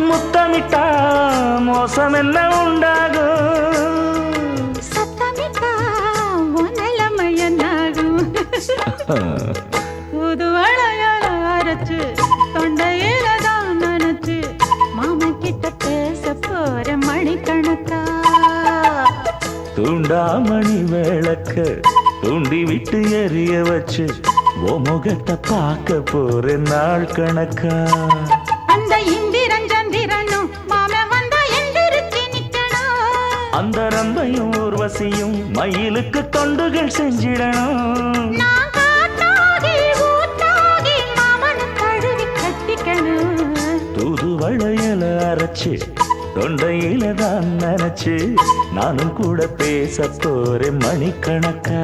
முத்தமிட்டா மோசம் என்ன உண்டாகும்? சத்தமிட்டா நிலைமை என்னாகும்? புது வளையல அரைச்சு தொண்டையில தான் நினைச்சு மாமா கிட்ட பேச போற மணிக்கணக்கா. தூண்டாமணி விளக்க தூண்டி விட்டு எரிய வச்சு ஓ முகத்தை பார்க்க போற நாள் கணக்கா. அந்த இந்திரன் சந்திரனும் மாமா வந்தா எந்திரிச்சு நிக்கணும். அந்த ரம்பையும் ஊர்வசியும் மயிலுக்கு தொண்டுகள் செஞ்சிடணும். நான் காத்தாகி ஊத்தாகி மாமனை தழுவி கட்டிக்கணும். தூது வளையல அரைச்சு தொண்டையில தான் நினைச்சு நானும் கூட பேச போறேன் மணிக்கணக்கா.